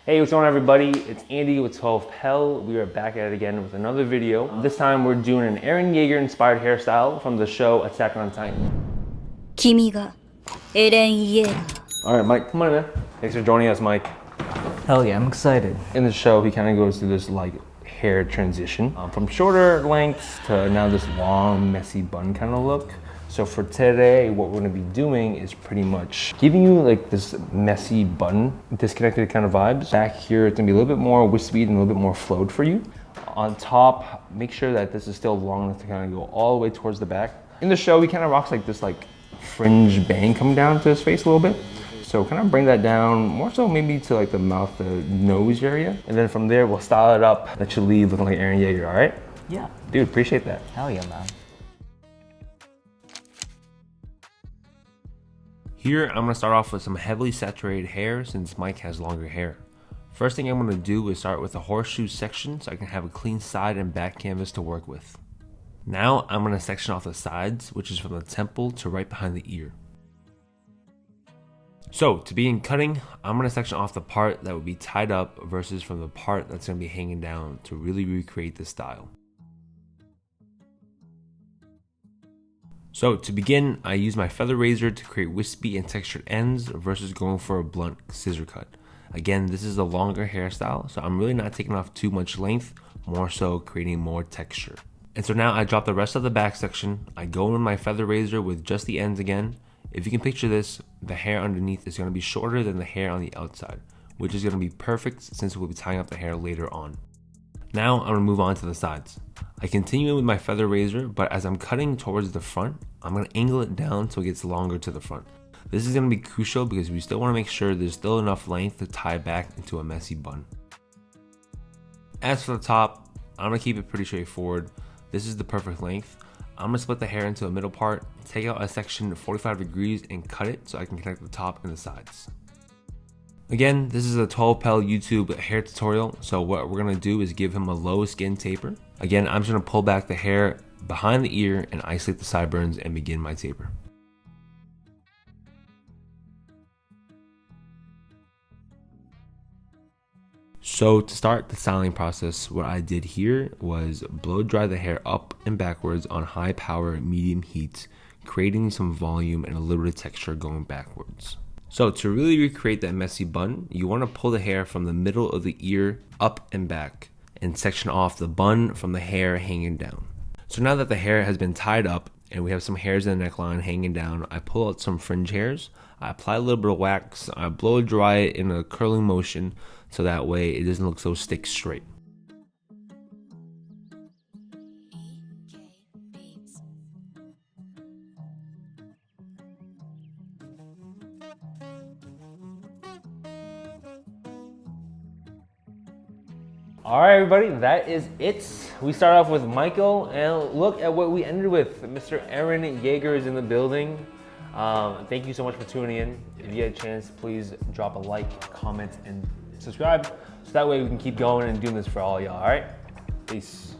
Hey, what's going on everybody? It's Andy with 12 Pell. We are back at it again with another video. This time we're doing an Eren Yeager inspired hairstyle from the show Attack on Titan. 君がエレン・イエーガー Alright, Mike, come on in, man. Thanks for joining us, Mike. Hell yeah, I'm excited. In the show, he kind of goes through this like hair transition from shorter lengths to now this long, messy bun kind of look. So for today, what we're gonna be doing is pretty much giving you like this messy bun, disconnected kind of vibes. Back here, it's gonna be a little bit more wispy and a little bit more flowed for you. On top, make sure that this is still long enough to kind of go all the way towards the back. In the show, he kind of rocks like this like fringe bang coming down to his face a little bit. So kind of bring that down, more so maybe to like the mouth, the nose area. And then from there, we'll style it up, let you leave looking like Eren Yeager, all right? Yeah. Dude, appreciate that. Hell yeah, man. Here, I'm gonna start off with some heavily saturated hair since Mike has longer hair. First thing I'm gonna do is start with the horseshoe section so I can have a clean side and back canvas to work with. Now, I'm gonna section off the sides, which is from the temple to right behind the ear. So, to begin cutting, I'm gonna section off the part that would be tied up versus from the part that's gonna be hanging down to really recreate the style. So to begin, I use my feather razor to create wispy and textured ends versus going for a blunt scissor cut. Again, this is a longer hairstyle, so I'm really not taking off too much length, more so creating more texture. And so now I drop the rest of the back section. I go in with my feather razor with just the ends again. If you can picture this, the hair underneath is going to be shorter than the hair on the outside, which is going to be perfect since we'll be tying up the hair later on. Now I'm going to move on to the sides. I continue with my feather razor, but as I'm cutting towards the front, I'm going to angle it down so it gets longer to the front. This is going to be crucial because we still want to make sure there's still enough length to tie back into a messy bun. As for the top, I'm going to keep it pretty straightforward. This is the perfect length. I'm going to split the hair into a middle part, take out a section 45 degrees and cut it so I can connect the top and the sides. Again, this is a 12 Pell YouTube hair tutorial, so what we're going to do is give him a low skin taper. Again, I'm just going to pull back the hair behind the ear and isolate the sideburns and begin my taper. So to start the styling process, what I did here was blow dry the hair up and backwards on high power, medium heat, creating some volume and a little bit of texture going backwards. So to really recreate that messy bun, you want to pull the hair from the middle of the ear up and back and section off the bun from the hair hanging down. So now that the hair has been tied up and we have some hairs in the neckline hanging down, I pull out some fringe hairs, I apply a little bit of wax, I blow dry it in a curling motion so that way it doesn't look so stick straight. All right, everybody, that is it. We start off with Michael, and look at what we ended with. Mr. Eren Yeager is in the building. Thank you so much for tuning in. If you get a chance, please drop a like, comment, and subscribe, so that way we can keep going and doing this for all y'all, all right? Peace.